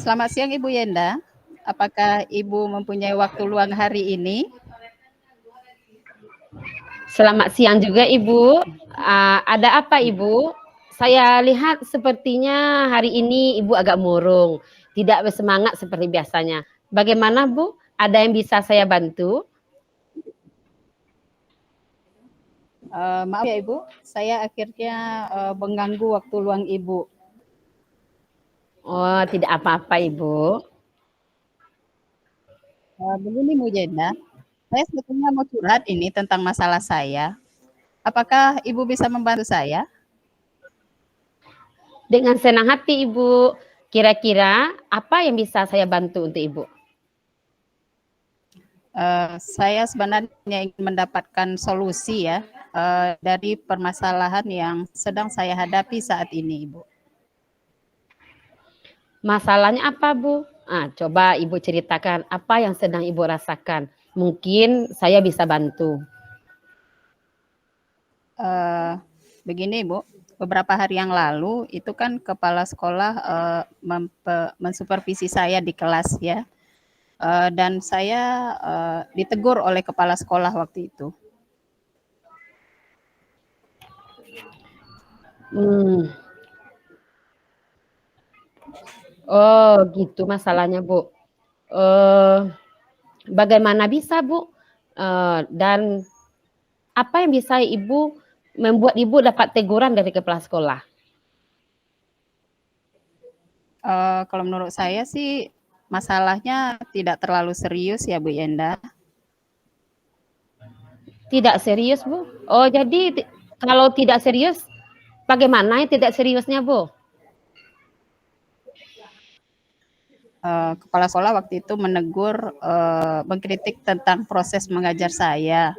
Selamat siang Ibu Yenda. Apakah Ibu mempunyai waktu luang hari ini? Selamat siang juga Ibu. Ada apa Ibu? Saya lihat sepertinya hari ini Ibu agak murung, tidak bersemangat seperti biasanya. Bagaimana Bu? Ada yang bisa saya bantu? Maaf ya Ibu, saya akhirnya mengganggu waktu luang Ibu. Oh, tidak apa-apa Ibu. Begini Bu Yenda, saya sebetulnya mau curhat ini tentang masalah saya. Apakah Ibu bisa membantu saya? Dengan senang hati Ibu. Kira-kira apa yang bisa saya bantu untuk Ibu? Saya sebenarnya ingin mendapatkan solusi ya dari permasalahan yang sedang saya hadapi saat ini, Ibu. Masalahnya apa Bu? Coba Ibu ceritakan apa yang sedang Ibu rasakan. Mungkin saya bisa bantu. Begini Bu, beberapa hari yang lalu itu kan kepala sekolah mensupervisi saya di kelas ya, dan saya ditegur oleh kepala sekolah waktu itu. Oh gitu masalahnya Bu. Bagaimana bisa Bu? Dan apa yang bisa Ibu membuat Ibu dapat teguran dari kepala sekolah? Kalau menurut saya sih masalahnya tidak terlalu serius ya Bu Yenda. Tidak serius Bu? Oh jadi kalau tidak serius, bagaimana tidak seriusnya Bu? Kepala sekolah waktu itu menegur, mengkritik tentang proses mengajar saya.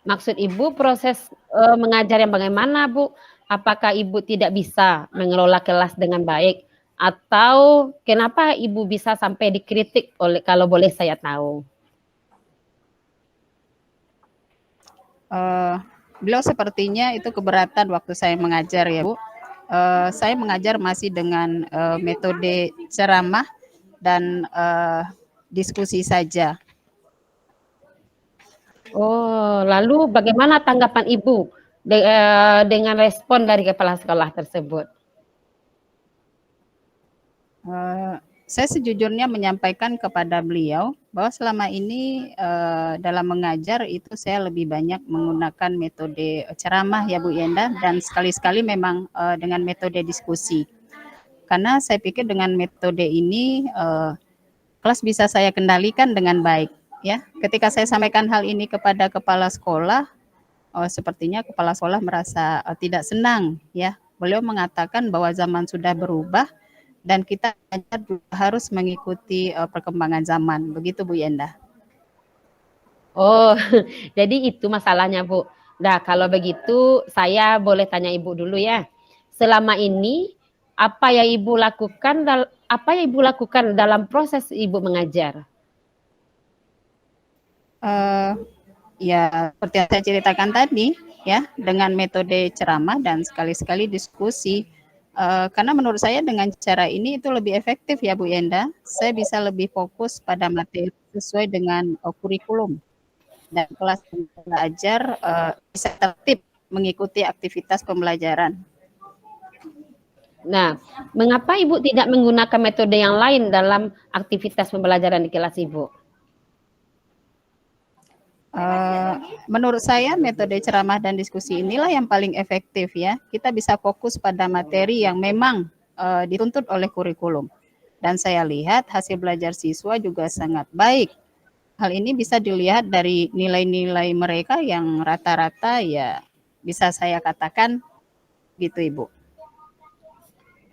Maksud Ibu proses mengajar yang bagaimana Bu? Apakah Ibu tidak bisa mengelola kelas dengan baik? Atau kenapa Ibu bisa sampai dikritik oleh, kalau boleh saya tahu? Beliau sepertinya itu keberatan waktu saya mengajar ya Bu. Saya mengajar masih dengan metode ceramah dan diskusi saja. Oh, lalu bagaimana tanggapan Ibu dengan respon dari kepala sekolah tersebut? Saya sejujurnya menyampaikan kepada beliau bahwa selama ini dalam mengajar itu saya lebih banyak menggunakan metode ceramah ya Bu Yenda, dan sekali-sekali memang dengan metode diskusi. Karena saya pikir dengan metode ini kelas bisa saya kendalikan dengan baik ya. Ketika saya sampaikan hal ini kepada kepala sekolah, sepertinya kepala sekolah merasa tidak senang ya. Beliau mengatakan bahwa zaman sudah berubah dan kita juga harus mengikuti perkembangan zaman. Begitu Bu Yenda. Oh, jadi itu masalahnya Bu. Nah, kalau begitu saya boleh tanya Ibu dulu ya. Selama ini apa yang Ibu lakukan dalam proses Ibu mengajar? Ya, seperti yang saya ceritakan tadi, ya, dengan metode ceramah dan sekali-sekali diskusi. Karena menurut saya dengan cara ini itu lebih efektif ya Bu Yenda. Saya bisa lebih fokus pada materi sesuai dengan kurikulum dan kelas belajar bisa tertib mengikuti aktivitas pembelajaran. Nah, mengapa Ibu tidak menggunakan metode yang lain dalam aktivitas pembelajaran di kelas Ibu? Menurut saya metode ceramah dan diskusi inilah yang paling efektif ya. Kita bisa fokus pada materi yang memang dituntut oleh kurikulum. Dan saya lihat hasil belajar siswa juga sangat baik. Hal ini bisa dilihat dari nilai-nilai mereka yang rata-rata ya bisa saya katakan gitu Ibu.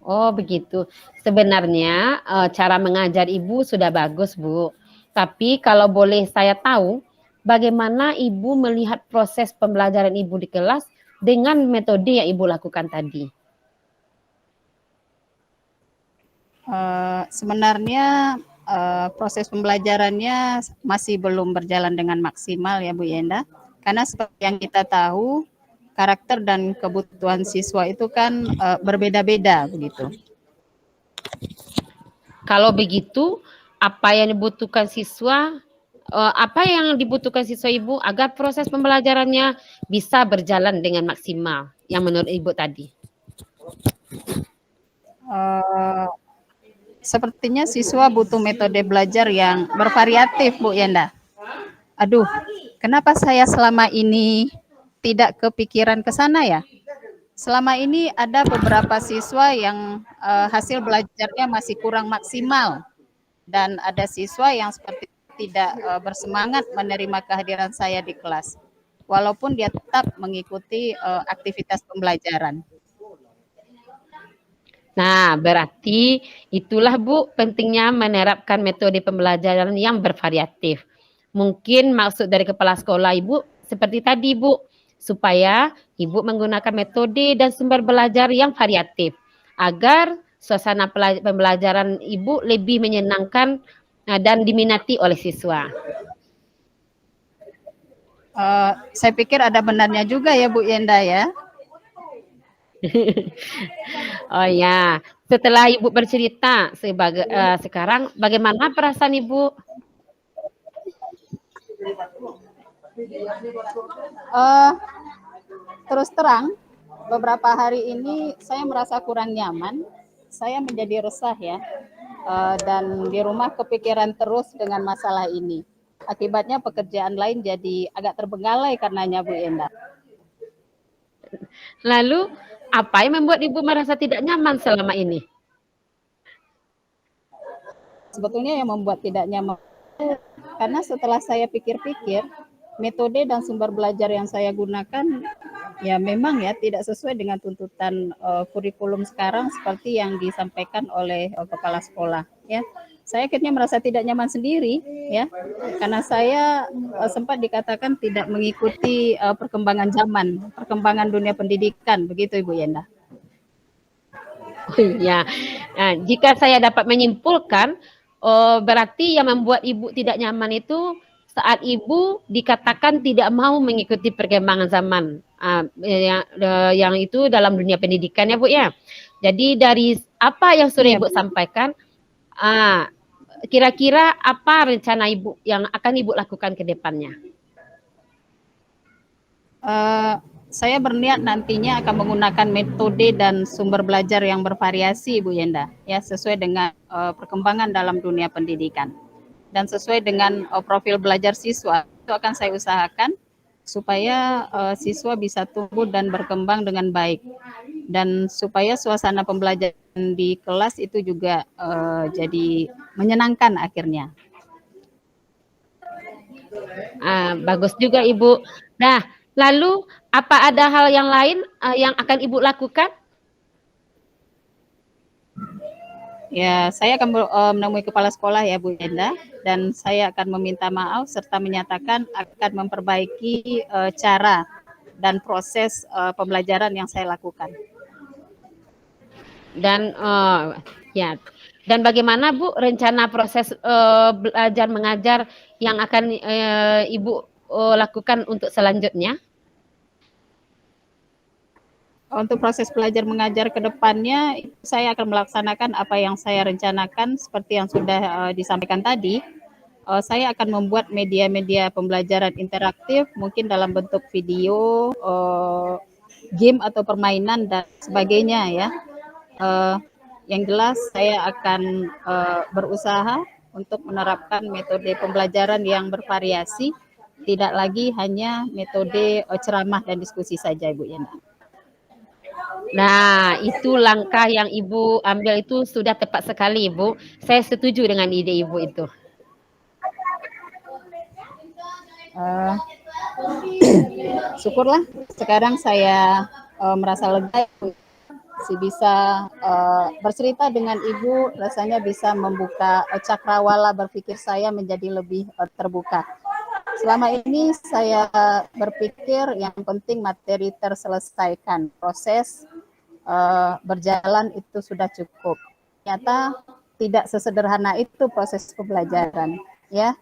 Oh begitu. Sebenarnya cara mengajar Ibu sudah bagus Bu. Tapi kalau boleh saya tahu, bagaimana Ibu melihat proses pembelajaran Ibu di kelas dengan metode yang Ibu lakukan tadi? Sebenarnya proses pembelajarannya masih belum berjalan dengan maksimal ya Bu Yenda. Karena seperti yang kita tahu, karakter dan kebutuhan siswa itu kan berbeda-beda begitu. Kalau begitu, apa yang dibutuhkan siswa, apa yang dibutuhkan siswa Ibu agar proses pembelajarannya bisa berjalan dengan maksimal yang menurut Ibu tadi? Eh, Sepertinya siswa butuh metode belajar yang bervariatif, Bu Yenda. Aduh, kenapa saya selama ini tidak kepikiran ke sana ya? Selama ini ada beberapa siswa yang hasil belajarnya masih kurang maksimal dan ada siswa yang seperti tidak bersemangat menerima kehadiran saya di kelas, walaupun dia tetap mengikuti aktivitas pembelajaran. Nah, berarti itulah Bu pentingnya menerapkan metode pembelajaran yang bervariatif. Mungkin maksud dari kepala sekolah Ibu seperti tadi Bu, supaya Ibu menggunakan metode dan sumber belajar yang variatif agar suasana pembelajaran Ibu lebih menyenangkan dan diminati oleh siswa. Saya pikir ada benarnya juga ya Bu Yenda ya. Oh ya, setelah Ibu bercerita sekarang bagaimana perasaan Ibu? Uh, Terus terang, beberapa hari ini saya merasa kurang nyaman. Saya menjadi resah ya, dan di rumah kepikiran terus dengan masalah ini. Akibatnya pekerjaan lain jadi agak terbengkalai karenanya Bu Enda. Lalu, apa yang membuat Ibu merasa tidak nyaman selama ini? Sebetulnya yang membuat tidak nyaman karena setelah saya pikir-pikir, metode dan sumber belajar yang saya gunakan ya memang ya tidak sesuai dengan tuntutan kurikulum sekarang seperti yang disampaikan oleh kepala sekolah ya. Saya akhirnya merasa tidak nyaman sendiri ya karena saya sempat dikatakan tidak mengikuti perkembangan zaman, perkembangan dunia pendidikan, begitu Ibu Yenda. Ya, nah, jika saya dapat menyimpulkan, berarti yang membuat Ibu tidak nyaman itu saat Ibu dikatakan tidak mau mengikuti perkembangan zaman, yang itu dalam dunia pendidikan ya Bu ya. Jadi dari apa yang sudah Iya, Ibu sampaikan, kira-kira apa rencana Ibu yang akan Ibu lakukan ke depannya? Saya berniat nantinya akan menggunakan metode dan sumber belajar yang bervariasi, Bu Yenda, ya sesuai dengan perkembangan dalam dunia pendidikan dan sesuai dengan profil belajar siswa. Itu akan saya usahakan supaya siswa bisa tumbuh dan berkembang dengan baik dan supaya suasana pembelajaran di kelas itu juga jadi menyenangkan akhirnya. Bagus juga Ibu. Nah, lalu apa ada hal yang lain yang akan Ibu lakukan? Ya, saya akan menemui kepala sekolah ya Bu Yenda dan saya akan meminta maaf serta menyatakan akan memperbaiki cara dan proses pembelajaran yang saya lakukan. Dan ya, dan bagaimana Bu rencana proses belajar mengajar yang akan Ibu lakukan untuk selanjutnya? Untuk proses belajar mengajar ke depannya, saya akan melaksanakan apa yang saya rencanakan seperti yang sudah disampaikan tadi. Saya akan membuat media-media pembelajaran interaktif, mungkin dalam bentuk video, game atau permainan dan sebagainya ya. Yang jelas saya akan berusaha untuk menerapkan metode pembelajaran yang bervariasi, tidak lagi hanya metode ceramah dan diskusi saja, Ibu Yana. Nah, itu langkah yang Ibu ambil itu sudah tepat sekali, Ibu. Saya setuju dengan ide Ibu itu. Syukurlah sekarang saya merasa lega masih bisa bercerita dengan Ibu, rasanya bisa membuka cakrawala berpikir saya menjadi lebih terbuka. Selama ini saya berpikir yang penting materi terselesaikan, proses berjalan itu sudah cukup. Ternyata tidak sesederhana itu proses pembelajaran, ya.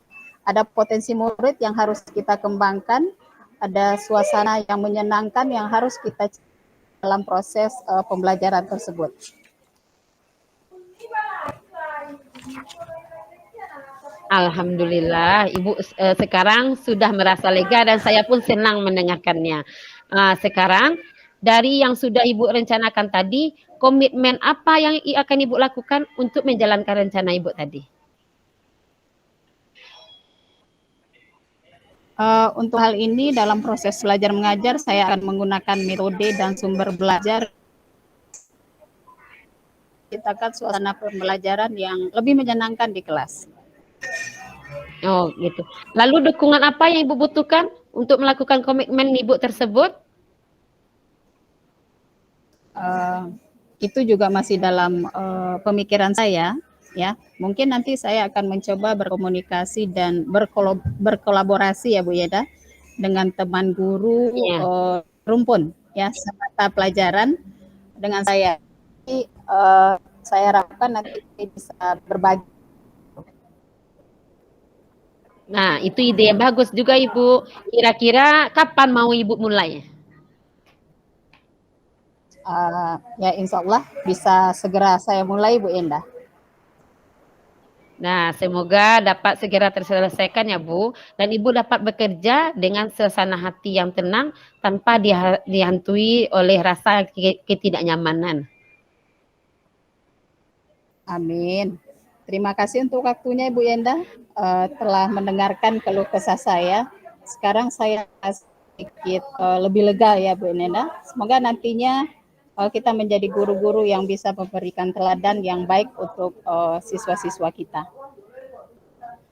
Ada potensi murid yang harus kita kembangkan, ada suasana yang menyenangkan yang harus kita dalam proses pembelajaran tersebut. Alhamdulillah, Ibu sekarang sudah merasa lega dan saya pun senang mendengarkannya. Sekarang dari yang sudah Ibu rencanakan tadi, komitmen apa yang akan Ibu lakukan untuk menjalankan rencana Ibu tadi? Untuk hal ini dalam proses belajar mengajar saya akan menggunakan metode dan sumber belajar ciptakan suasana pembelajaran yang lebih menyenangkan di kelas. Oh, gitu. Lalu dukungan apa yang Ibu butuhkan untuk melakukan komitmen Ibu tersebut? Itu juga masih dalam pemikiran saya, ya. Mungkin nanti saya akan mencoba berkomunikasi dan berkolaborasi ya Bu Yeda dengan teman guru Iya. rumpun ya semata pelajaran dengan saya. Jadi, saya harapkan nanti bisa berbagi. Nah, itu ide yang bagus juga Ibu. Kira-kira kapan mau Ibu mulai? Ya insya Allah bisa segera saya mulai Bu Endah. Nah, semoga dapat segera terselesaikan ya Bu, dan Ibu dapat bekerja dengan suasana hati yang tenang tanpa dihantui oleh rasa ketidaknyamanan. Amin. Terima kasih untuk waktunya Ibu Endah telah mendengarkan keluh kesah saya. Sekarang saya sedikit lebih lega ya Bu Endah. Semoga nantinya kita menjadi guru-guru yang bisa memberikan teladan yang baik untuk siswa-siswa kita.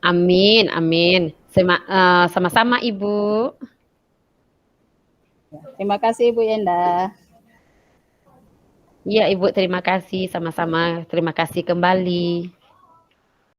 Amin, amin. Sama-sama Ibu. Terima kasih Ibu Endah. Iya Ibu, terima kasih. Sama-sama. Terima kasih kembali.